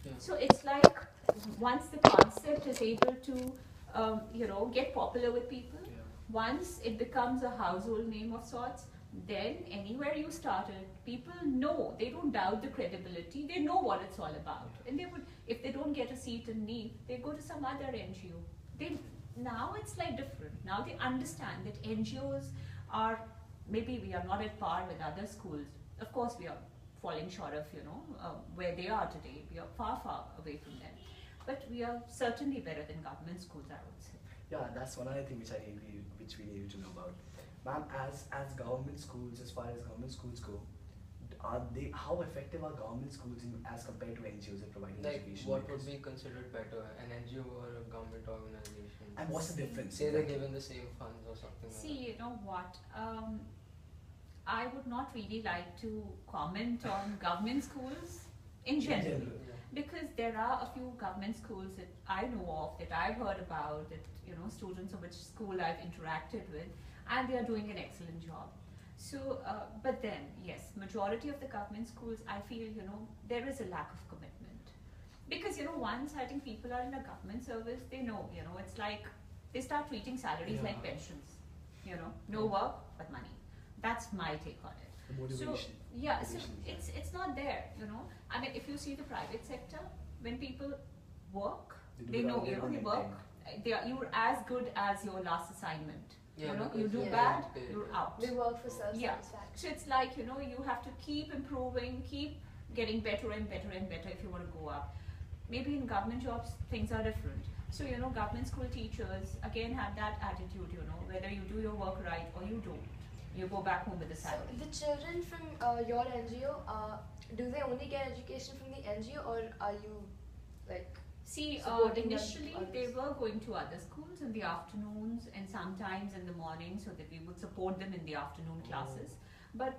Yeah. So it's like once the concept is able to, get popular with people, Yeah. once it becomes a household name of sorts, then anywhere you started, people know. They don't doubt the credibility. They know what it's all about, Yeah. and they would, if they don't get a seat in NEEP, they go to some other NGO. They Now it's like different. Now they understand that NGOs are, maybe we are not at par with other schools. Of course, we are falling short of where they are today. We are far away from them, but we are certainly better than government schools, I would say. Yeah, that's one other thing which we need to know about. Ma'am, as government schools, as far as government schools go, are they how effective are government schools as compared to NGOs in providing Like, education? what would be considered better, an NGO or a government organization? And what's the difference? Say they're given the same funds or something. See, you know what? I would not really like to comment on government schools in general, Yeah. because there are a few government schools that I know of, that I've heard about, that students of which school I've interacted with, and they are doing an excellent job. So, but then yes, majority of the government schools, I feel there is a lack of commitment, because once I think people are in a government service, they know it's like they start treating salaries like Yeah. pensions. No work but money. That's my take on it. The motivation. So yeah, so Motivation is it's not there. I mean, if you see the private sector, when people work, do they it know on their own they work. You're as good as your last assignment. Yeah, You because do Yeah. bad, paid. you're out. They work for Yeah. self-satisfaction. So it's like you have to keep improving, keep getting better and better and better if you want to go up. Maybe in government jobs things are different. So government school teachers again have that attitude. Whether you do your work right or you don't, you go back home with a So salary. the children from your NGO, do they only get education from the NGO, or are you like? See, Supporting them initially others. they were going to other schools in the afternoons and sometimes in the morning, so that we would support them in the afternoon classes. But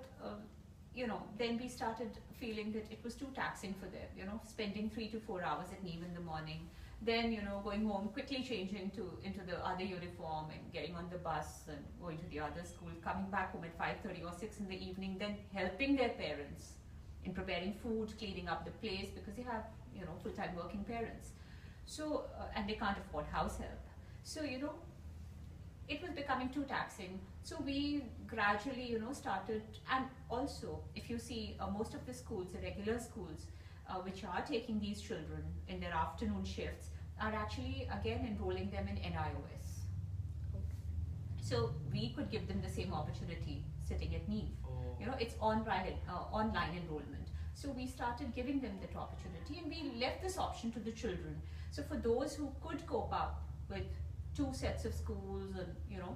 then we started feeling that it was too taxing for them. Spending 3 to 4 hours at NEEV in the morning, then going home, quickly changing into the other uniform and getting on the bus and going to the other school, coming back home at 5:30 or 6 in the evening, then helping their parents in preparing food, cleaning up the place, because they have full-time working parents. So and they can't afford house help. So it was becoming too taxing. So we gradually started. And also, if you see, most of the schools, the regular schools, which are taking these children in their afternoon shifts, are actually again enrolling them in NIOS. So we could give them the same opportunity sitting at NEEV. It's online enrollment. So we started giving them that opportunity, and we left this option to the children. So for those who could cope up with two sets of schools, and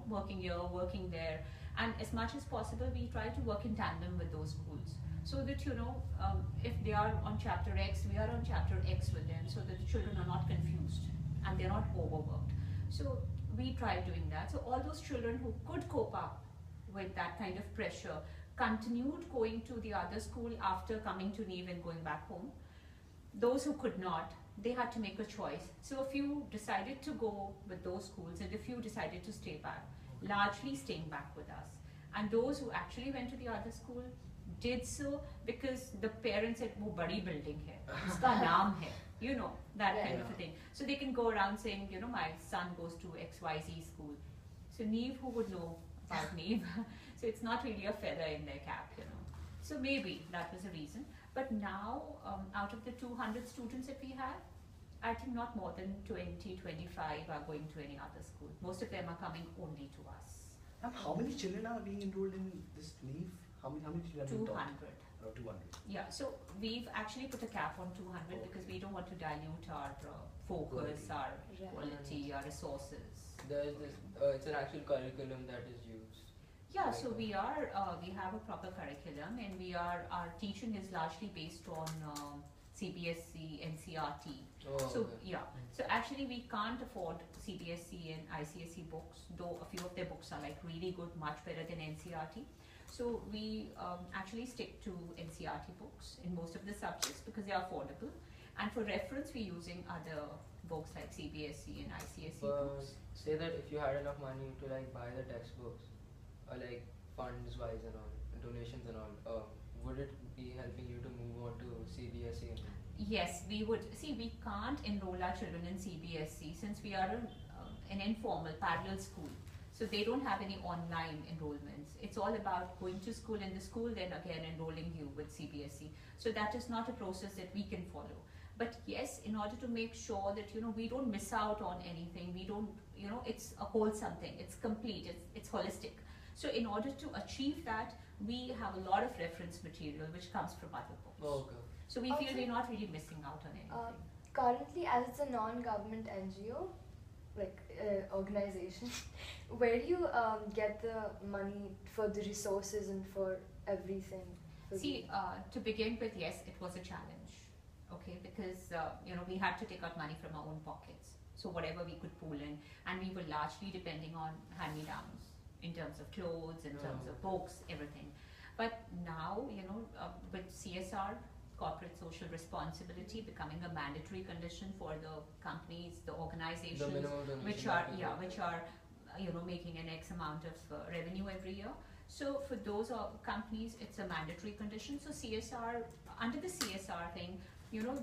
working here, working there, and as much as possible we try to work in tandem with those schools, so that if they are on chapter X, we are on chapter X with them, so that the children are not confused and they're not overworked. So we tried doing that. So all those children who could cope up with that kind of pressure continued going to the other school after coming to NEEV and going back home. Those who could not, they had to make a choice. So a few decided to go with those schools, and a few decided to stay back, largely staying back with us. And those who actually went to the other school did so because the parents said, "वो बड़ी building है, उसका नाम है," that kind of a thing. So they can go around saying, my son goes to XYZ school. So NEEV, who would know about NEEV? So it's not really a feather in their cap. So maybe that was a reason. But now, out of the 200 students that we have, I think not more than 20, 25 are going to any other school. Most of them are coming only to us. How many children are being enrolled in this NEEV? How many children are being 200. taught? 200. Yeah, so we've actually put a cap on 200 because we don't want to dilute our focus, our quality, our resources. There's this, it's an actual curriculum that is used. Yeah, so we have a proper curriculum, and our teaching is largely based on CBSE, NCRT. So Okay. yeah, so actually we can't afford CBSE and ICSE books, though a few of their books are like really good, much better than NCRT. So we actually stick to NCRT books in most of the subjects because they are affordable. And for reference, we're using other books like CBSE and ICSE But books. say that if you had enough money to buy the textbooks, or funds wise and all, donations and all, would it be helping you to move on to CBSE? Yes, we would. See, we can't enroll our children in CBSE since we are an informal parallel school. So they don't have any online enrollments. It's all about going to school, and the school then again enrolling you with CBSE. So that is not a process that we can follow. But yes, in order to make sure that we don't miss out on anything, we don't it's a wholesome thing. It's complete. It's holistic. So in order to achieve that, we have a lot of reference material which comes from other books. Oh, okay. So we feel we're not really missing out on anything. Currently, as it's a non-government NGO, like organization, where do you get the money for the resources and for everything? See, to begin with, yes, it was a challenge, okay, because we had to take out money from our own pockets. So whatever we could pull in, and we were largely depending on hand-me-downs in terms of clothes, in terms of books, everything. But now, with CSR, corporate social responsibility becoming a mandatory condition for the companies, the organizations, which are making an X amount of revenue every year. So for those companies, it's a mandatory condition. So CSR, under the CSR thing,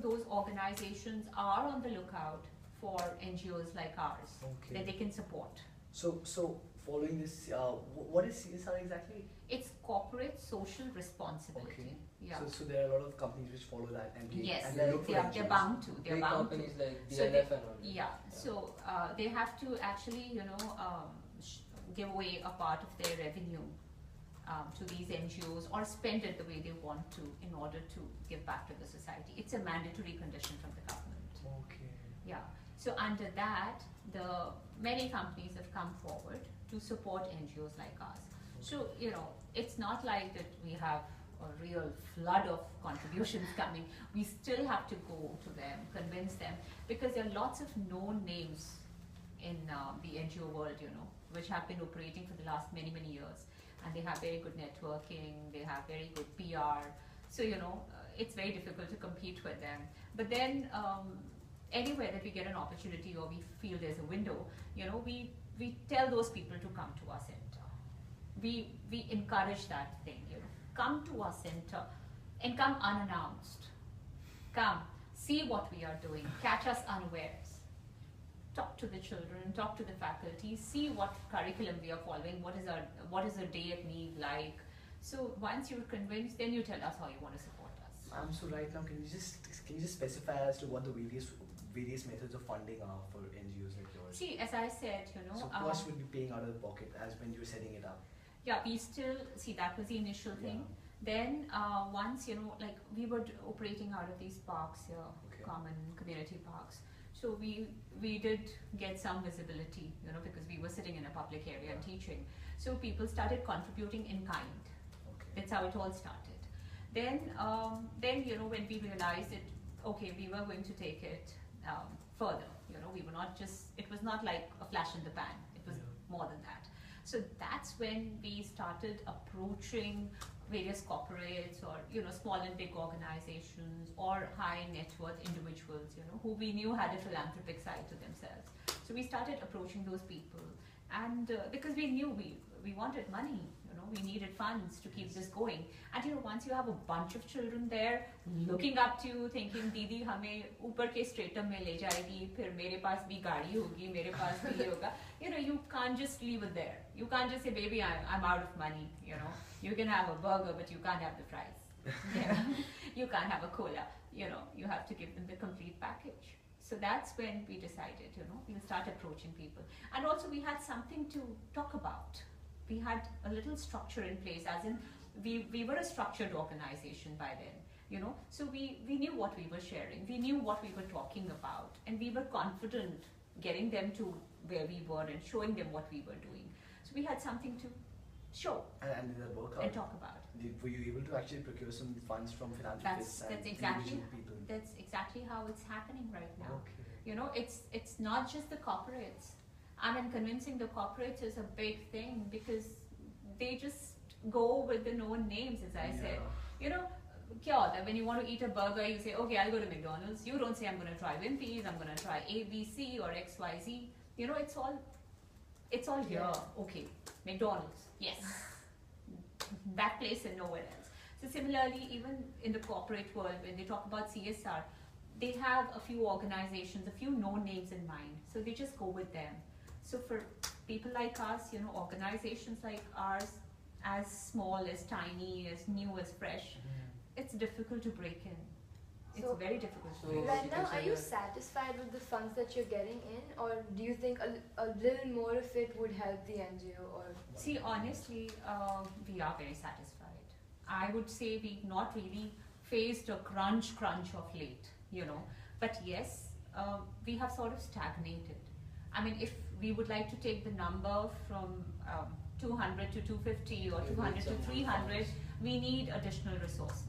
those organizations are on the lookout for NGOs like ours that they can support. So following this, what is CSR exactly? It's corporate social responsibility. Okay. Yeah. So there are a lot of companies which follow that, and yes, and they look for they're NGOs. bound to. They're Big bound companies to. like So DLF and all. Yeah. So they have to actually, give away a part of their revenue to these NGOs, or spend it the way they want to in order to give back to the society. It's a mandatory condition from the government. Okay. Yeah. So under that, many companies have come forward to support NGOs like ours. So, it's not like that we have a real flood of contributions coming. We still have to go to them, convince them, because there are lots of known names in the NGO world, which have been operating for the last many, many years. And they have very good networking, they have very good PR. So, it's very difficult to compete with them. But then, anywhere that we get an opportunity or we feel there's a window, we tell those people to come to our center. We encourage that thing, come to our center and come unannounced. Come, see what we are doing, catch us unawares. Talk to the children, talk to the faculty, see what curriculum we are following, what is a day at Neve like. So once you're convinced, then you tell us how you want to support us. So right now, can you just specify as to what the various methods of funding are for NGOs like yours? See, as I said, so cost would be paying out of the pocket as when you were setting it up. Yeah, we still see that was the initial thing. Then once we were operating out of these parks here, common community parks. So we did get some visibility, because we were sitting in a public area and teaching. So people started contributing in kind. That's how it all started. Then when we realized that we were going to take it further. We were not just, it was not like a flash in the pan. It was more than that. So that's when we started approaching various corporates or small and big organizations or high net worth individuals, who we knew had a philanthropic side to themselves. So we started approaching those people, and because we knew we wanted money, we needed funds to keep this going. And once you have a bunch of children there looking up to you, thinking, Didi, hame upar ke stratum mein le jayegi, phir mere paas bhi gaadi hogi, mere paas bhi ye hoga. You can't just leave it there. You can't just say, baby, I'm out of money. You can have a burger, but you can't have the fries. You can't have a cola. You have to give them the complete package. So that's when we decided, we'll start approaching people. And also we had something to talk about. We had a little structure in place, as in we were a structured organization by then, so we knew what we were sharing, we knew what we were talking about, and we were confident getting them to where we were and showing them what we were doing. So we had something to show and did that work out? and talk about. Were you able to actually procure some funds from philanthropists That's and exactly individual people? That's exactly how it's happening right now. Okay. It's not just the corporates. Convincing the corporates is a big thing, because they just go with the known names, as I said. When you want to eat a burger, you say, okay, I'll go to McDonald's. You don't say, I'm going to try Wimpy's, I'm going to try ABC or XYZ. It's all here. Okay, McDonald's, yes. That place and nowhere else. So similarly, even in the corporate world, when they talk about CSR, they have a few organizations, a few known names in mind, so they just go with them. So for people like us, organizations like ours, as small, as tiny, as new, as fresh, it's difficult to break in. It's So- very difficult to So- break in. Right you now, can are say you that- satisfied with the funds that you're getting in, or do you think a little more of it would help the NGO? Or See, honestly, we are very satisfied. I would say we've not really faced a crunch of late, But yes, we have sort of stagnated. I mean, if we would like to take the number from 200 to 250 or We need 200 to some more 300, funds. we need additional resources.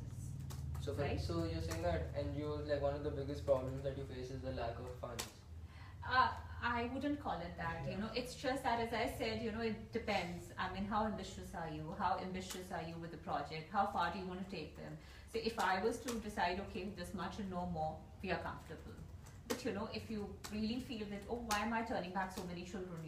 So, Right. so you're saying that NGOs, like one of the biggest problems that you face is the lack of funds. I wouldn't call it that, it's just that, as I said, it depends. I mean, how ambitious are you? How ambitious are you with the project? How far do you want to take them? So if I was to decide, okay, this much and no more, we are comfortable. But if you really feel that, oh, why am I turning back so many children,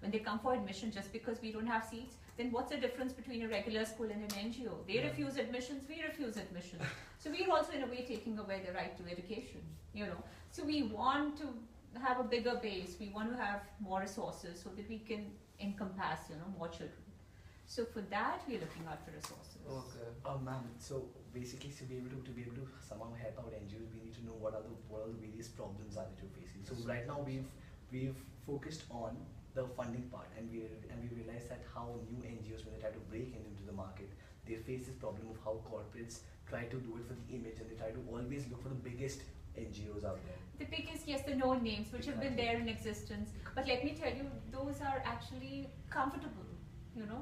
when they come for admission just because we don't have seats, then what's the difference between a regular school and an NGO? They refuse admissions, we refuse admissions. So we're also in a way taking away the right to education, So we want to have a bigger base, we want to have more resources so that we can encompass, more children. So for that, we're looking out for resources. Okay. Ma'am, so basically to be able to somehow help out NGOs, we need to know what are the various problems are that you're facing. So right now we've focused on the funding part, and we realized that how new NGOs, when they try to break into the market, they face this problem of how corporates try to do it for the image, and they try to always look for the biggest NGOs out there. The biggest, yes, the known names which have been there in existence. But let me tell you, those are actually comfortable.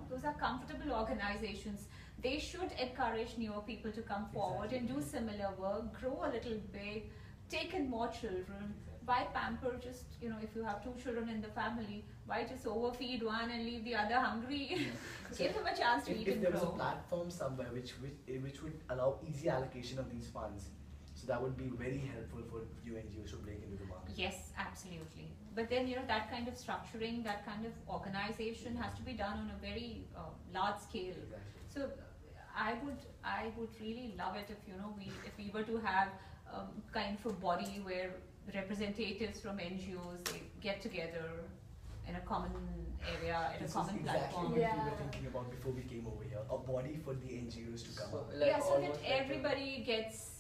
Those are comfortable organizations. They should encourage newer people to come forward and do similar work, grow a little big, take in more children. Why pamper just, if you have 2 children in the family, why just overfeed one and leave the other hungry? Give them a chance to eat If and there was a grow. platform somewhere which would allow easy allocation of these funds, so that would be very helpful for new NGOs to break into the market. Yes, absolutely. But then, that kind of structuring, that kind of organization has to be done on a very large scale. Exactly. So I would really love it if if we were to have kind of a body where representatives from NGOs, they get together in a common area, at This a common is exactly platform. what we Yeah. were thinking about before we came over here. A body for the NGOs to come So, up. like Yeah, so that almost like a- everybody gets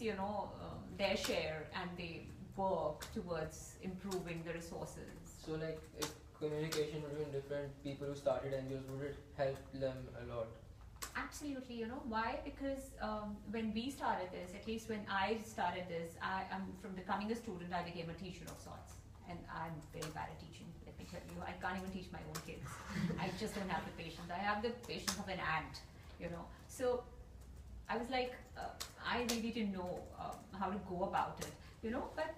their share and they work towards improving the resources. So like if communication between different people who started NGOs, would it help them a lot? Absolutely, why? Because when we started this, at least when I started this, I am from becoming a student, I became a teacher of sorts. And I'm very bad at teaching, let me tell you. I can't even teach my own kids. I just don't have the patience. I have the patience of an ant, So I was like, I really didn't know how to go about it, but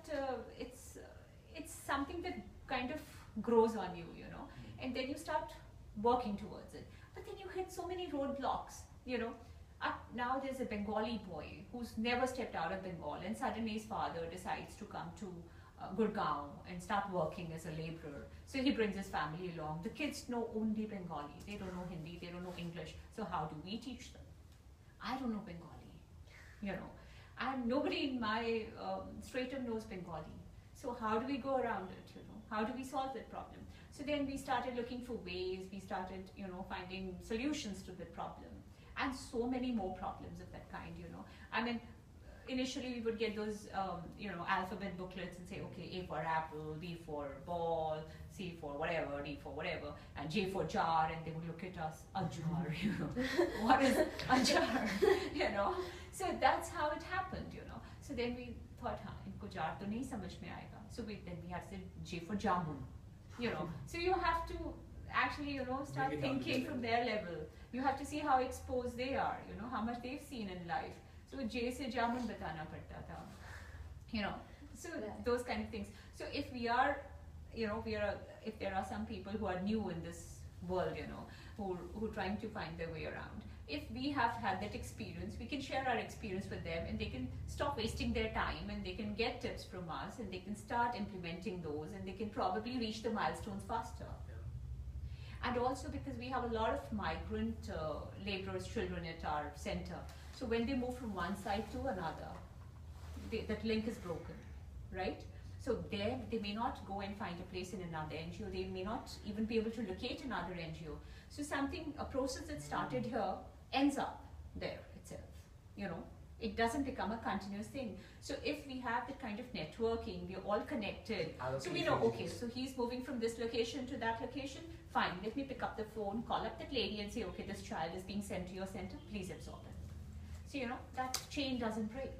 it's something that kind of grows on you, and then you start working towards it. But then you hit so many roadblocks, Now there's a Bengali boy who's never stepped out of Bengal, and suddenly his father decides to come to Gurgaon and start working as a laborer. So he brings his family along. The kids know only Bengali. They don't know Hindi, they don't know English. So how do we teach them? I don't know Bengali, and nobody in my stratum knows Bengali. So how do we go around it, How do we solve that problem? So then we started looking for ways, we started, finding solutions to the problem. And so many more problems of that kind, I mean, initially we would get those, alphabet booklets and say, okay, A for apple, B for ball, C for whatever, D for whatever, and J for jar, and they would look at us, a jar, what is a jar, So that's how it happened, So then we thought, inko jar to nahi samajh mein aayega. So then we had to say J for jamun, So you have to actually, start Bring it down to thinking their from their level. You have to see how exposed they are, how much they've seen in life. So J se jamun batana padta tha, So those kind of things. So if we are, if there are some people who are new in this world, who are trying to find their way around, if we have had that experience, we can share our experience with them, and they can stop wasting their time, and they can get tips from us, and they can start implementing those, and they can probably reach the milestones faster. And also because we have a lot of migrant laborers' children at our center. So when they move from one side to another, that link is broken. right? So there, they may not go and find a place in another NGO. They may not even be able to locate another NGO. So a process that started here ends up there itself. You know, it doesn't become a continuous thing. So if we have that kind of networking, we're all connected. So we know, okay, so he's moving from this location to that location. Fine, let me pick up the phone, call up that lady and say, okay, this child is being sent to your center. Please absorb it. So, you know, that chain doesn't break.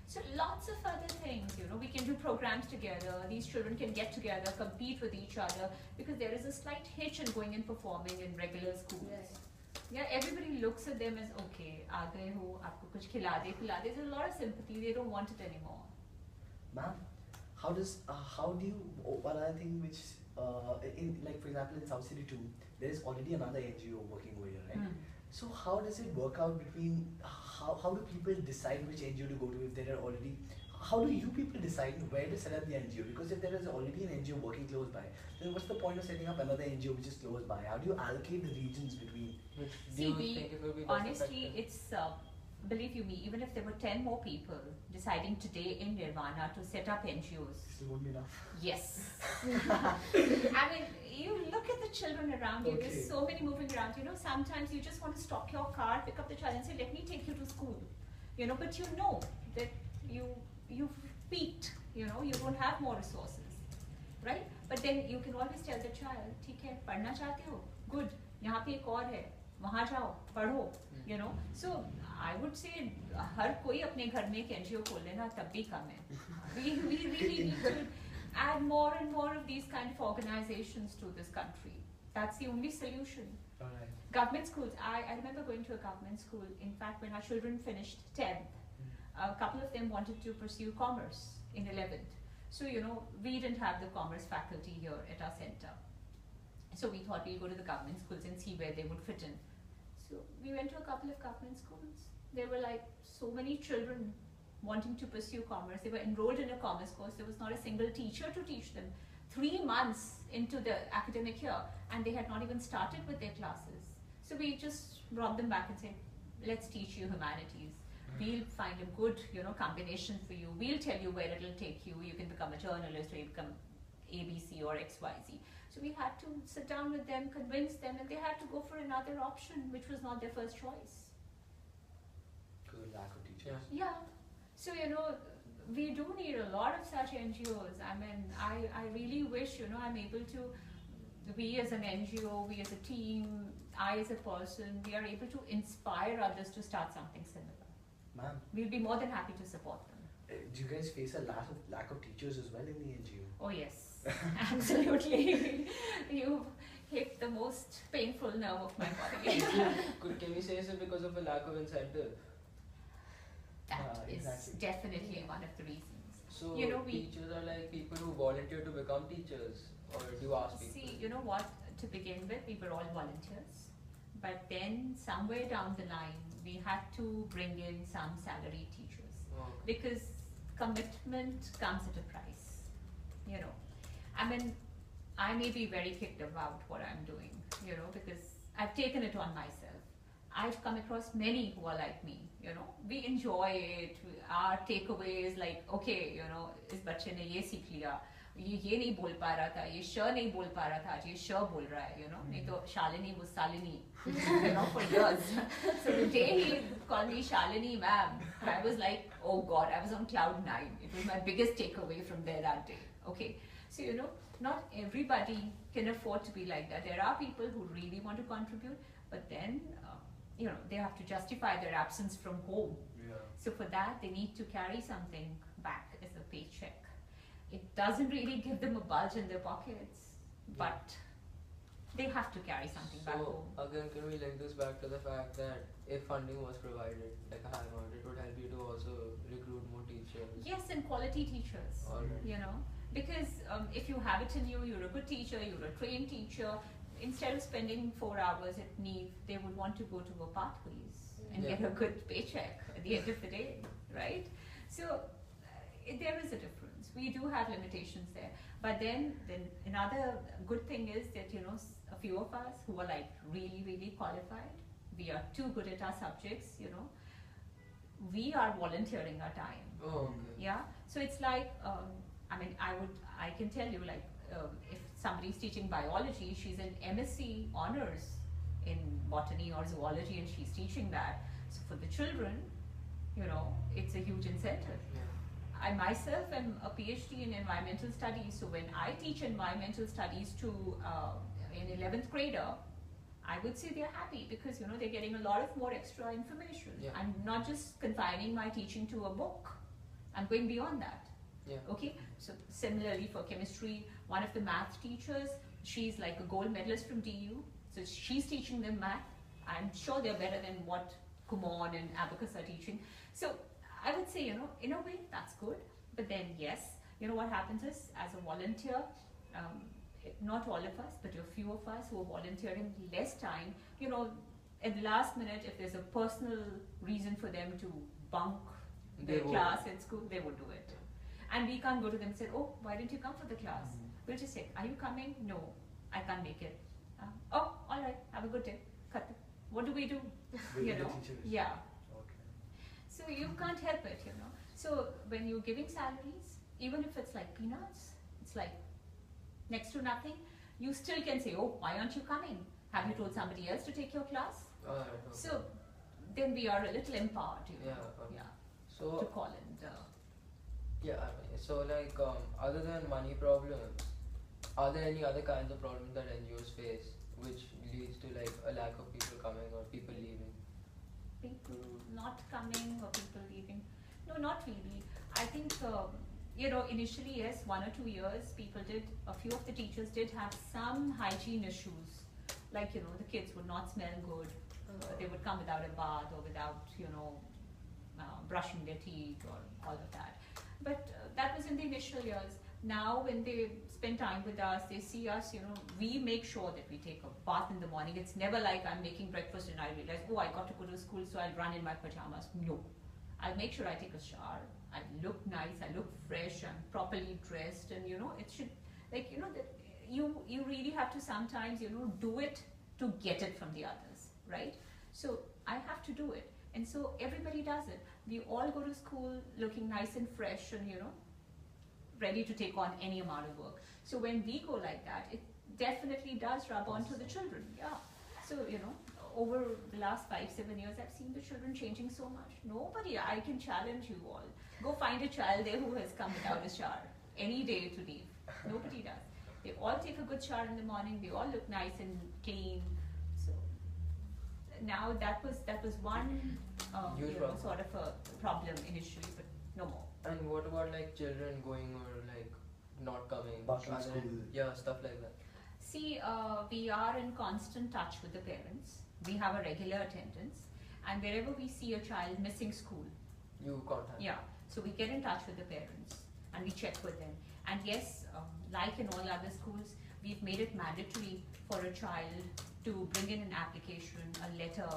So lots of other things, you know, we can do programs together. These children can get together, compete with each other, because there is a slight hitch in going and performing in regular schools. Yes. Yeah, everybody looks at them as, okay, aa gaye ho, aapko kuch khila de. There's a lot of sympathy, they don't want it anymore. Ma'am, how do you, one other thing which, in, like for example in South City too, there is already another NGO working over here, right? So how does it work out between, how do people decide which NGO to go to if there are already, how do you people decide where to set up the NGO? Because if there is already an NGO working close by, then what's the point of setting up another NGO which is close by? How do you allocate the regions between? Which do See, you we, think it will be honestly, it's, believe you me, even if there were 10 more people deciding today in Nirvana to set up NGOs. Still won't be enough. Yes. I mean, you look at the children around you, Okay. there's so many moving around, you know, sometimes you just want to stop your car, pick up the child and say, let me take you to school. You know, but you know that you've peaked, you know, you don't have more resources, right? But then you can always tell the child, ठीक है, पढ़ना चाहते हो? Good, यहाँ पे एक और है, वहाँ जाओ, पढ़ो, you know. So I would say हर कोई अपने घर में एक NGO खोल लेना तब भी कम है. We really need to add more and more of these kind of organizations to this country. That's the only solution. Alright. Government schools, I remember going to a government school. In fact, when our children finished 10th, a couple of them wanted to pursue commerce in 11th. So, you know, we didn't have the commerce faculty here at our center. So we thought we'll go to the government schools and see where they would fit in. So we went to a couple of government schools. There were like so many children wanting to pursue commerce. They were enrolled in a commerce course. There was not a single teacher to teach them. 3 months into the academic year, and they had not even started with their classes. So we just brought them back and said, let's teach you humanities. We'll find a good, you know, combination for you. We'll tell you where it'll take you. You can become a journalist, or you become ABC or XYZ. So we had to sit down with them, convince them, and they had to go for another option, which was not their first choice. Because of lack of teachers. Yeah. So, you know, we do need a lot of such NGOs. I mean, I really wish, you know, I'm able to, we as an NGO, we as a team, I as a person, we are able to inspire others to start something similar. Ma'am, We'll be more than happy to support them. do you guys face a lack of teachers as well in the NGO? Oh yes, absolutely. You've hit the most painful nerve of my body. Can we say so because of a lack of incentive? That is exactly. definitely one of the reasons. So You know, teachers are like people who volunteer to become teachers, or do you ask people? See, you know what, to begin with, we were all volunteers. But then somewhere down the line, we had to bring in some salaried teachers. Oh, Because commitment comes at a price, you know. I mean, I may be very kicked about what I'm doing, you know, because I've taken it on myself. I've come across many who are like me, you know. We enjoy it. Our takeaway is like, okay, you know, इस बच्चे ने ये सीख लिया, ये नहीं बोल पा रहा था, ये श नहीं बोल पा रहा था, आज ये श बोल रहा है, you know. नहीं तो Shalini was Salini, you know, for years. So the day he called me Shalini ma'am, I was like, oh God, I was on cloud 9. It was my biggest takeaway from there that day. Okay, so you know, not everybody can afford to be like that. There are people who really want to contribute, but then you know, they have to justify their absence from home. Yeah. So for that, they need to carry something back as a paycheck. It doesn't really give them a bulge in their pockets, but they have to carry something back home. So again, can we link this back to the fact that if funding was provided, like a high amount, it would help you to also recruit more teachers? Yes, and quality teachers. Alright. You know, because if you have it in you, you're a good teacher, you're a trained teacher. Instead of spending 4 hours at NEEV, they would want to go to a pathways and Yeah. get a good paycheck at the end of the day, right? So there is a difference. We do have limitations there, but then another good thing is that, you know, a few of us who are like really qualified, we are too good at our subjects, you know, we are volunteering our time. Oh, okay. Yeah, so it's like, I can tell you, like, if somebody's teaching biology, she's an MSc honors in botany or zoology, and she's teaching that. So for the children, it's a huge incentive. Yeah. I myself am a PhD in environmental studies, so when I teach environmental studies to an 11th grader, I would say they're happy because they're getting a lot of more extra information. Yeah. I'm not just confining my teaching to a book. I'm going beyond that. Yeah. Okay. So similarly for chemistry, one of the math teachers, she's like a gold medalist from DU. So she's teaching them math. I'm sure they're better than what Kumon and Abacus are teaching. So I would say, in a way that's good. But then yes, what happens is, as a volunteer, not all of us, but a few of us who are volunteering less time, at the last minute, if there's a personal reason for them to bunk their class at school, they would do it. And we can't go to them and say, oh, why didn't you come for the class? We'll just say, are you coming? No, I can't make it. Oh, all right, have a good day. Cut. What do we do? Yeah. Okay. So you can't help it, So when you're giving salaries, even if it's like peanuts, it's like next to nothing, you still can say, oh, why aren't you coming? Have you told somebody else to take your class? Okay. So then we are a little empowered, Yeah. Okay. yeah, So to call and yeah, so like other than money problems, are there any other kinds of problems that NGOs face which leads to like a lack of people coming or people leaving? people not coming or people leaving. No, not really. I think, initially, yes, 1 or 2 years, a few of the teachers did have some hygiene issues. Like, the kids would not smell good. They would come without a bath or without, brushing their teeth or all of that. But that was in the initial years. Now, when they spend time with us, they see us, we make sure that we take a bath in the morning. It's never like I'm making breakfast and I realize, oh, I got to go to school, so I'll run in my pajamas. No. I'll make sure I take a shower. I look nice, I look fresh, I'm properly dressed, and it should, that you really have to sometimes, do it to get it from the others, right? So I have to do it. And so everybody does it. We all go to school looking nice and fresh and, ready to take on any amount of work. So when we go like that, it definitely does rub onto the children. Yeah. So, over the last 5-7 years, I've seen the children changing so much. Nobody, I can challenge you all. Go find a child there who has come without a shower any day to leave. Nobody does. They all take a good shower in the morning. They all look nice and clean. So now that was one sort of a problem initially, but no more. And what about like children going or like not coming? Bucking school. Yeah, stuff like that. See, we are in constant touch with the parents. We have a regular attendance, and wherever we see a child missing school, You contact. yeah, so we get in touch with the parents and we check with them. And yes, like in all other schools, we've made it mandatory for a child to bring in an application, a letter,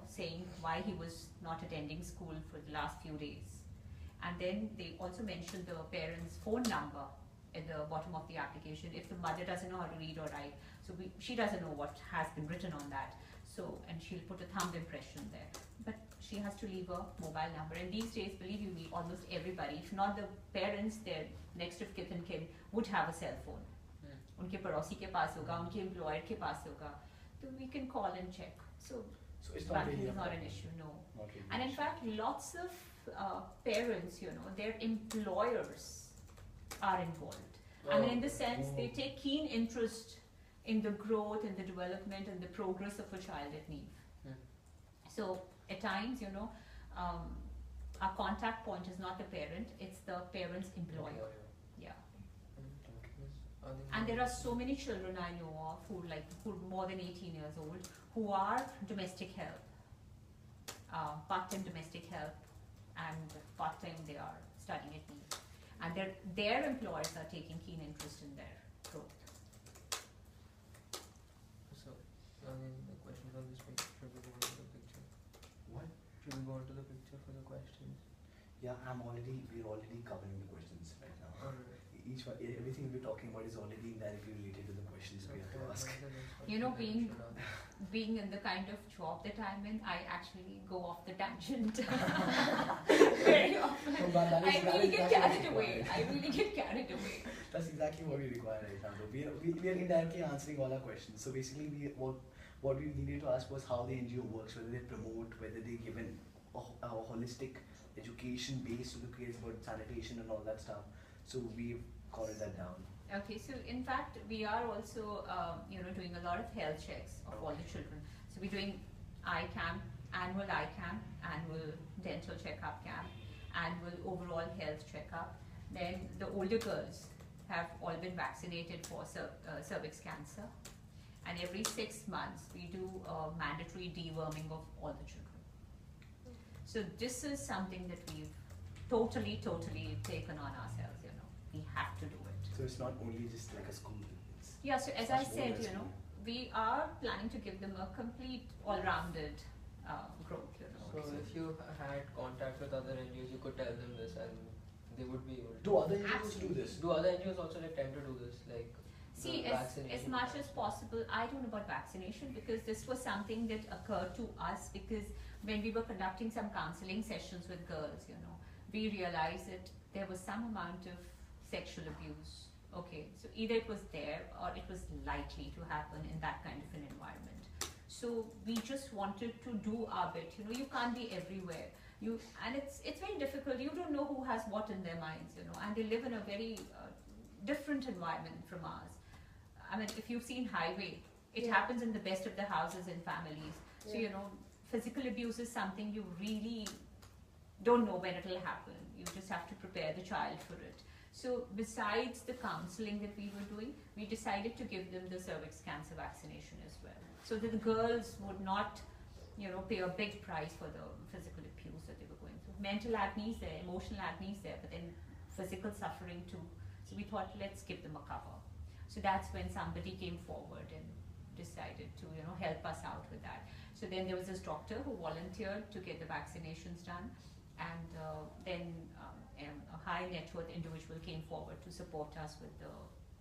saying why he was not attending school for the last few days. And then they also mention the parent's phone number at the bottom of the application if the mother doesn't know how to read or write. So she doesn't know what has been written on that. So, and she'll put a thumb impression there. But she has to leave a mobile number. And these days, believe you me, almost everybody, if not the parents, their next of kith and kin, would have a cell phone. उनके पड़ोसी के पास होगा, उनके employer के पास होगा. So we can call and check. So it's not banking really is not an issue, no. Not really And in issue. fact, lots of parents, their employers are involved. I mean, in the sense, they take keen interest in the growth and the development and the progress of a child at NEEF. So at times, our contact point is not the parent, it's the parent's employer. Yeah. And there are so many children I know of who are more than 18 years old who are domestic help, part-time domestic help, and part-time they are studying at NEEF. And their employers are taking keen interest in their growth. So, the questions on this page, should we go on to the picture? What? Should we go on to the picture for the questions? Yeah, we're already covering the questions right now. Alright. Each everything we're talking about is already indirectly related to the questions we have to ask. You know, being in the kind of job that I'm in, I actually go off the tangent very often. No, but that is- I that really is- get that's carried what's away. required. I really get carried away. That's exactly what we require right now. Though. We are indirectly answering all our questions. So basically, what we needed to ask was how the NGO works, whether they promote, whether they give a holistic education base to the kids about sanitation and all that stuff. So we've called that down. Okay, so in fact, we are also, doing a lot of health checks of all the children. So we're doing eye camp, annual eye camp, annual dental checkup camp, annual overall health checkup. Then the older girls have all been vaccinated for cervix cancer. And every 6 months, we do a mandatory deworming of all the children. So this is something that we've totally taken on ourselves, We have to do it. So it's not only just like a school. Yeah, so as much I more said, than school. we are planning to give them a complete, all-rounded growth, So if you had contact with other NGOs, you could tell them this, and they would be able to. Do other NGOs do this? Do other NGOs also tend to do this, like? See, the as vaccination much plan? as possible, I don't know about vaccination because this was something that occurred to us because when we were conducting some counseling sessions with girls, we realized that there was some amount of sexual abuse. Okay, so either it was there or it was likely to happen in that kind of an environment. So we just wanted to do our bit. You can't be everywhere. And it's very difficult. You don't know who has what in their minds, and they live in a very different environment from ours. I mean, if you've seen Highway, it happens in the best of the houses and families. So, physical abuse is something you really don't know when it'll happen. You just have to prepare the child for it. So, besides the counseling that we were doing, we decided to give them the cervix cancer vaccination as well. So that the girls would not, pay a big price for the physical abuse that they were going through. Mental agony is there, emotional agony is there, but then physical suffering too. So we thought, let's give them a cover. So that's when somebody came forward and decided to, help us out with that. So then there was this doctor who volunteered to get the vaccinations done, and then a high net worth individual came forward to support us with the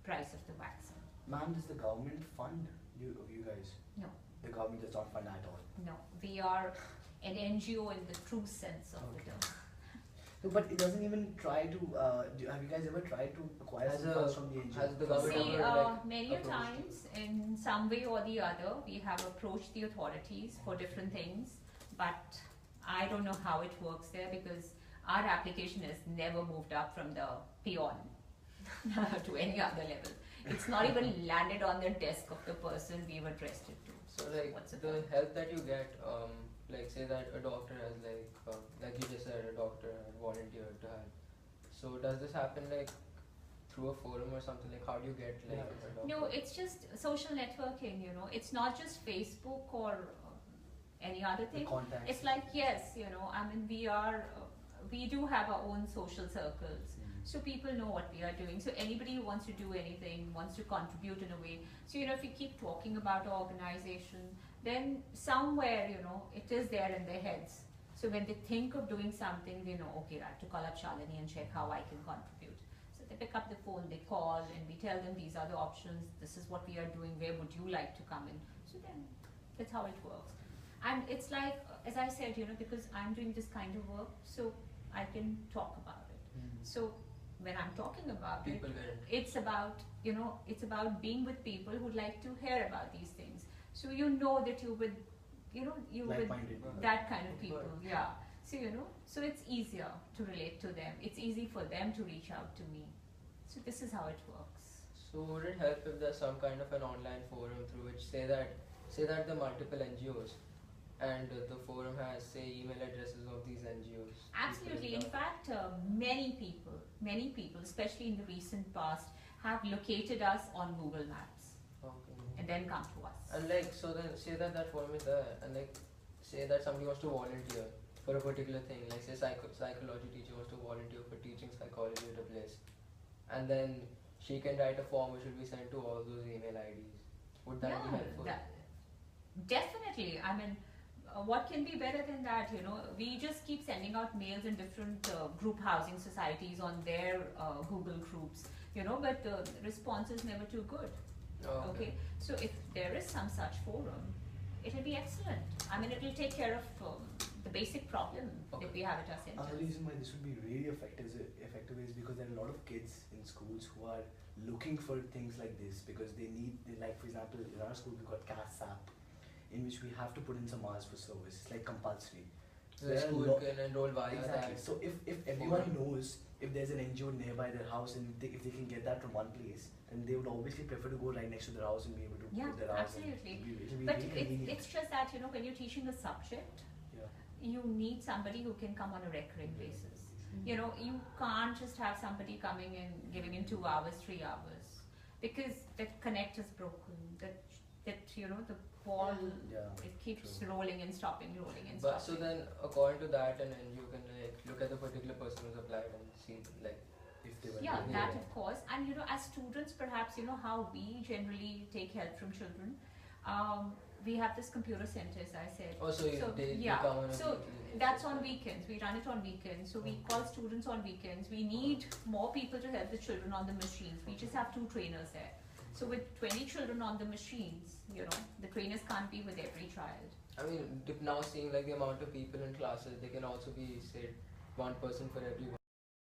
price of the vaccine. Ma'am, does the government fund you guys? No. The government does not fund at all. No, we are an NGO in the true sense of the term. No, but it doesn't even try to. Have you guys ever tried to acquire As some a- funds from the NGO? as the government See, ever, like, many a approached times, in some way or the other, we have approached the authorities for different things, but I don't know how it works there because our application has never moved up from the peon to any other level. It's not even landed on the desk of the person we've addressed it to. So like What's the the point? help that you get, like say that a doctor has like you just said, a doctor had volunteered to help. So does this happen like through a forum or something? Like how do you get like a doctor? No, it's just social networking, It's not just Facebook or any other The thing. contacts. It's like, yes, we do have our own social circles. So people know what we are doing. So anybody who wants to do anything, wants to contribute in a way. So, if you keep talking about our organization, then somewhere, it is there in their heads. So when they think of doing something, they know, okay, I have to call up Shalini and check how I can contribute. So they pick up the phone, they call, and we tell them these are the options, this is what we are doing, where would you like to come in? So then that's how it works. And it's like, as I said, because I'm doing this kind of work, so I can talk about it. So when I'm talking about People it, get it. it's about, it's about being with people who'd like to hear about these things. So that you're with, you're with Like-minded people. that kind of people, Right. yeah. So, so it's easier to relate to them. It's easy for them to reach out to me. So this is how it works. So would it help if there's some kind of an online forum through which say that the multiple NGOs and the forum has say email addresses of these NGOs? Absolutely. In fact, many people, especially in the recent past, have located us on Google Maps Okay. and then come to us. And like so then say that forum is there and like say that somebody wants to volunteer for a particular thing, like say psychology teacher wants to volunteer for teaching psychology at a place, and then she can write a form which will be sent to all those email IDs. Would that be helpful? Definitely. I mean, what can be better than that? You know, we just keep sending out mails in different group housing societies on their Google groups, you know, but the response is never too good. Oh, Okay, so if there is some such forum, it'll be excellent. I mean, it'll take care of the basic problem that we have at our Another centers. reason why this would be really effective is because there are a lot of kids in schools who are looking for things like this because they like for example in our school we got CAS app in which we have to put in some hours for service. It's like compulsory. So the school can enroll via Exactly. that. So if everyone knows if there's an NGO nearby their house and if they can get that from one place, then they would obviously prefer to go right next to their house and be able to Yeah, put their house. absolutely. It'll be But really convenient. it's just that, you know, when you're teaching a subject, Yeah. you need somebody who can come on a recurring basis. You know, you can't just have somebody coming in, giving in 2 hours, 3 hours, because that connect is broken. That you know, the ball, Yeah, it keeps true. rolling and stopping, rolling and But so stopping. then, according to that, and then you can like look at the particular person who's applied and see like. If they were Yeah, doing that it. of course. And you know, as students, perhaps, you know, how we generally take help from children. We have this computer center, as I said. Oh, so, they yeah, come on a so weekly that's basis. on weekends. We run it on weekends. So we call students on weekends. We need more people to help the children on the machines. We just have 2 trainers there. So with 20 children on the machines, you know, the trainers can't be with every child. I mean, now seeing like the amount of people in classes, they can also be say one person for every